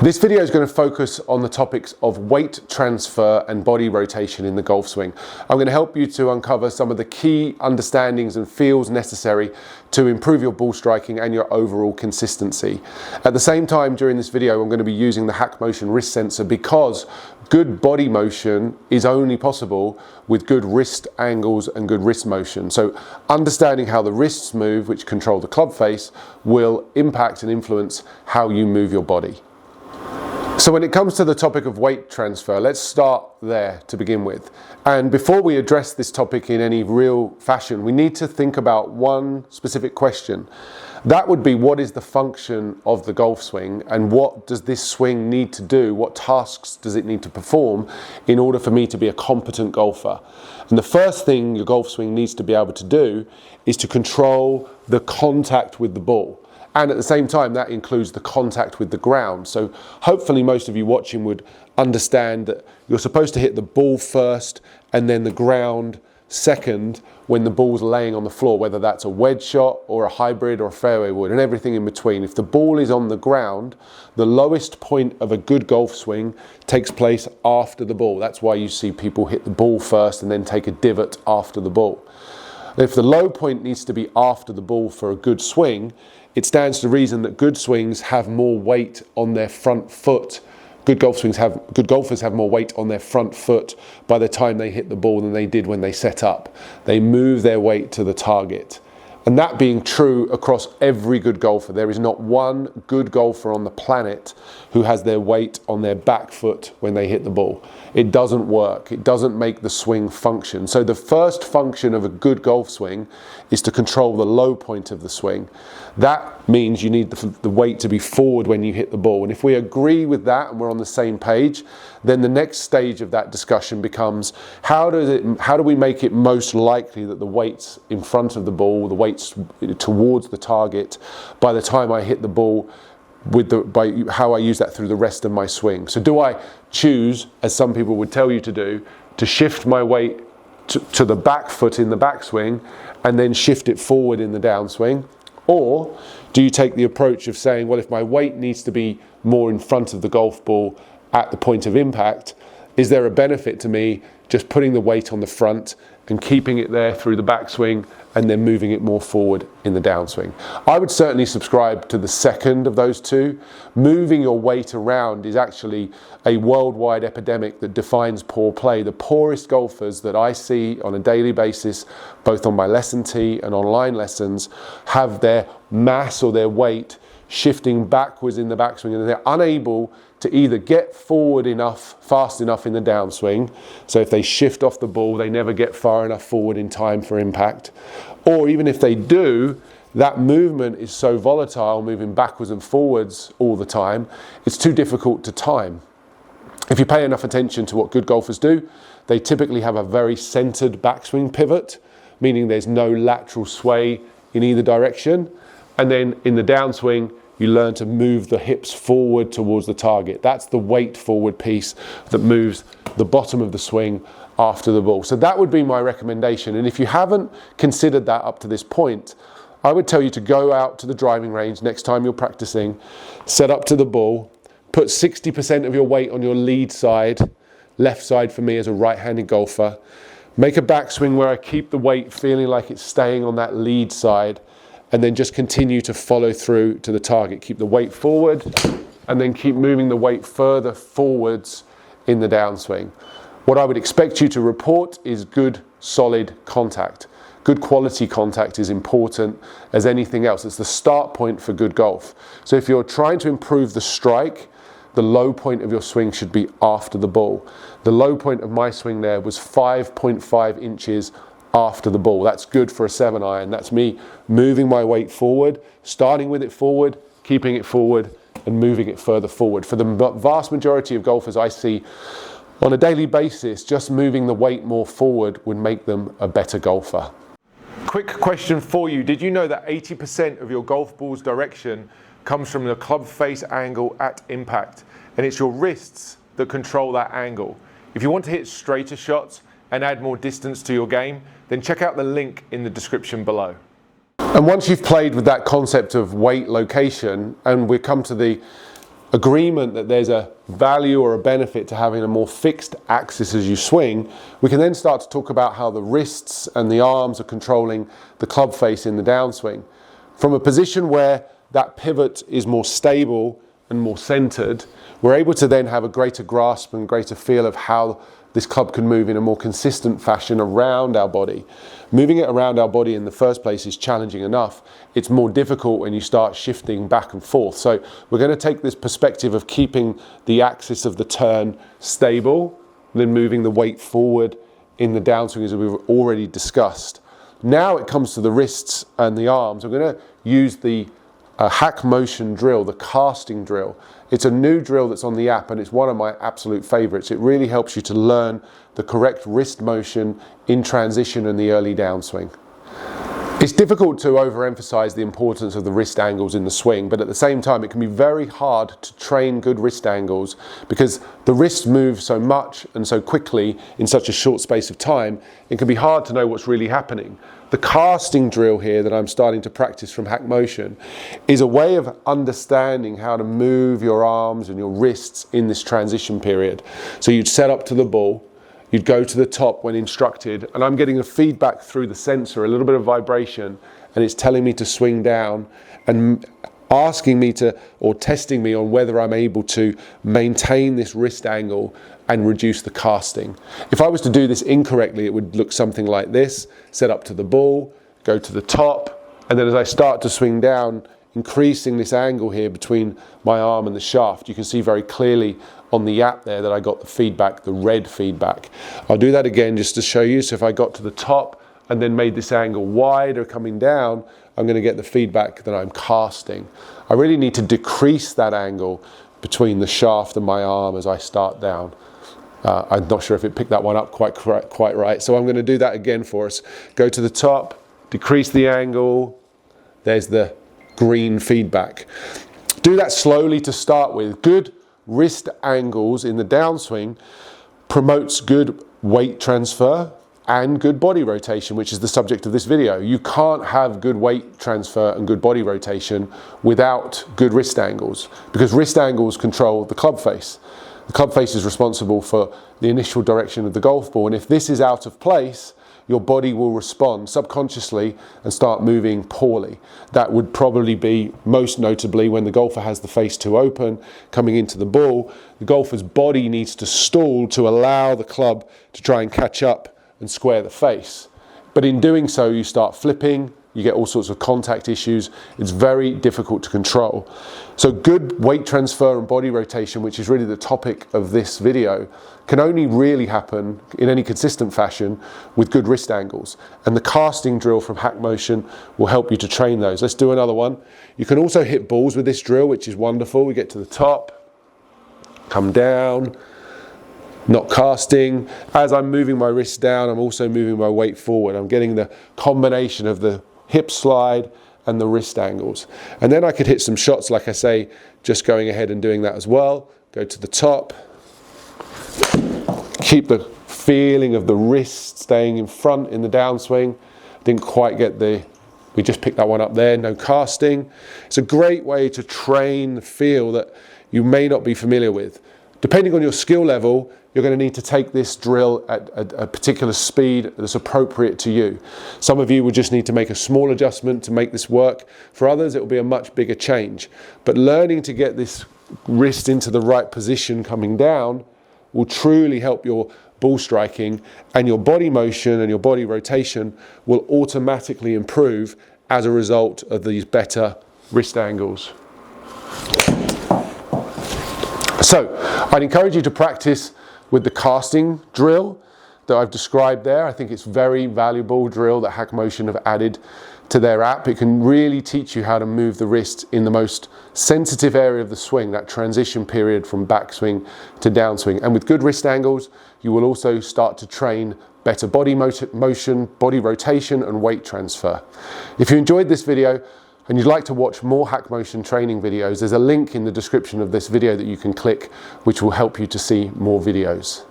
This video is going to focus on the topics of weight transfer and body rotation in the golf swing. I'm going to help you to uncover some of the key understandings and feels necessary to improve your ball striking and your overall consistency. At the same time, during this video, I'm going to be using the HackMotion wrist sensor because good body motion is only possible with good wrist angles and good wrist motion. So understanding how the wrists move, which control the club face, will impact and influence how you move your body. So when it comes to the topic of weight transfer, let's start there to begin with. And before we address this topic in any real fashion, we need to think about one specific question. That would be, what is the function of the golf swing and what does this swing need to do? What tasks does it need to perform in order for me to be a competent golfer? And the first thing your golf swing needs to be able to do is to control the contact with the ball. And at the same time, that includes the contact with the ground. So hopefully most of you watching would understand that you're supposed to hit the ball first and then the ground second when the ball's laying on the floor, whether that's a wedge shot or a hybrid or a fairway wood and everything in between. If the ball is on the ground, the lowest point of a good golf swing takes place after the ball. That's why you see people hit the ball first and then take a divot after the ball. If the low point needs to be after the ball for a good swing, it stands to reason that good swings have more weight on their front foot. Good golfers have more weight on their front foot by the time they hit the ball than they did when they set up. They move their weight to the target. And that being true across every good golfer, there is not one good golfer on the planet who has their weight on their back foot when they hit the ball. It doesn't work. It doesn't make the swing function. So the first function of a good golf swing is to control the low point of the swing. That means you need the weight to be forward when you hit the ball. And if we agree with that and we're on the same page, then the next stage of that discussion becomes, how do we make it most likely that the weight's in front of the ball, the weight's towards the target by the time I hit the ball, by how I use that through the rest of my swing. So do I choose, as some people would tell you to do, to shift my weight to the back foot in the backswing and then shift it forward in the downswing? Or do you take the approach of saying, well, if my weight needs to be more in front of the golf ball at the point of impact, is there a benefit to me just putting the weight on the front and keeping it there through the backswing and then moving it more forward in the downswing? I would certainly subscribe to the second of those two. Moving your weight around is actually a worldwide epidemic that defines poor play. The poorest golfers that I see on a daily basis, both on my lesson tee and online lessons, have their mass or their weight shifting backwards in the backswing, and they're unable to either get forward enough, fast enough in the downswing, so if they shift off the ball, they never get far enough forward in time for impact, or even if they do, that movement is so volatile, moving backwards and forwards all the time, it's too difficult to time. If you pay enough attention to what good golfers do, they typically have a very centered backswing pivot, meaning there's no lateral sway in either direction, and then in the downswing, you learn to move the hips forward towards the target. That's the weight forward piece that moves the bottom of the swing after the ball. So that would be my recommendation. And if you haven't considered that up to this point, I would tell you to go out to the driving range next time you're practicing, set up to the ball, put 60% of your weight on your lead side, left side for me as a right-handed golfer, make a backswing where I keep the weight feeling like it's staying on that lead side, and then just continue to follow through to the target. Keep the weight forward and then keep moving the weight further forwards in the downswing. What I would expect you to report is good, solid contact. Good quality contact is important as anything else. It's the start point for good golf. So if you're trying to improve the strike, the low point of your swing should be after the ball. The low point of my swing there was 5.5 inches after the ball. That's good for a 7-iron. That's me moving my weight forward, starting with it forward, keeping it forward, and moving it further forward. For the vast majority of golfers I see on a daily basis, just moving the weight more forward would make them a better golfer. Quick question for you. Did you know that 80% of your golf ball's direction comes from the club face angle at impact? And it's your wrists that control that angle. If you want to hit straighter shots and add more distance to your game, then check out the link in the description below. And once you've played with that concept of weight location, and we come to the agreement that there's a value or a benefit to having a more fixed axis as you swing, we can then start to talk about how the wrists and the arms are controlling the club face in the downswing. From a position where that pivot is more stable and more centered, we're able to then have a greater grasp and greater feel of how this club can move in a more consistent fashion around our body. Moving it around our body in the first place is challenging enough. It's more difficult when you start shifting back and forth. So we're going to take this perspective of keeping the axis of the turn stable, then moving the weight forward in the downswing as we've already discussed. Now it comes to the wrists and the arms. I'm going to use the HackMotion drill, the casting drill. It's a new drill that's on the app and it's one of my absolute favorites. It really helps you to learn the correct wrist motion in transition and the early downswing. It's difficult to overemphasize the importance of the wrist angles in the swing, but at the same time it can be very hard to train good wrist angles because the wrists move so much and so quickly in such a short space of time, it can be hard to know what's really happening. The casting drill here that I'm starting to practice from HackMotion is a way of understanding how to move your arms and your wrists in this transition period. So you'd set up to the ball, you'd go to the top when instructed, and I'm getting a feedback through the sensor, a little bit of vibration, and it's telling me to swing down and asking me to, or testing me on whether I'm able to maintain this wrist angle and reduce the casting. If I was to do this incorrectly, it would look something like this: set up to the ball, go to the top, and then as I start to swing down, increasing this angle here between my arm and the shaft. You can see very clearly on the app there that I got the feedback, the red feedback. I'll do that again just to show you. So if I got to the top and then made this angle wider coming down, I'm going to get the feedback that I'm casting. I really need to decrease that angle between the shaft and my arm as I start down. I'm not sure if it picked that one up quite right. So I'm going to do that again for us. Go to the top, decrease the angle. There's the green feedback. Do that slowly to start with. Good wrist angles in the downswing promotes good weight transfer and good body rotation, which is the subject of this video. You can't have good weight transfer and good body rotation without good wrist angles, because wrist angles control the club face. The club face is responsible for the initial direction of the golf ball, and if this is out of place, your body will respond subconsciously and start moving poorly. That would probably be most notably when the golfer has the face too open coming into the ball. The golfer's body needs to stall to allow the club to try and catch up and square the face. But in doing so, you start flipping, you get all sorts of contact issues. It's very difficult to control. So good weight transfer and body rotation, which is really the topic of this video, can only really happen in any consistent fashion with good wrist angles. And the casting drill from HackMotion will help you to train those. Let's do another one. You can also hit balls with this drill, which is wonderful. We get to the top, come down, not casting. As I'm moving my wrist down, I'm also moving my weight forward. I'm getting the combination of the hip slide and the wrist angles. And then I could hit some shots, like I say, just going ahead and doing that as well. Go to the top. Keep the feeling of the wrist staying in front in the downswing. Didn't quite get we just picked that one up there, no casting. It's a great way to train the feel that you may not be familiar with. Depending on your skill level, you're going to need to take this drill at a particular speed that's appropriate to you. Some of you will just need to make a small adjustment to make this work. For others, it will be a much bigger change. But learning to get this wrist into the right position coming down will truly help your ball striking, and your body motion and your body rotation will automatically improve as a result of these better wrist angles. So I'd encourage you to practice with the casting drill that I've described there. I think it's a very valuable drill that HackMotion have added to their app. It can really teach you how to move the wrist in the most sensitive area of the swing, that transition period from backswing to downswing. And with good wrist angles, you will also start to train better body motion, body rotation, and weight transfer. If you enjoyed this video and you'd like to watch more HackMotion training videos, there's a link in the description of this video that you can click, which will help you to see more videos.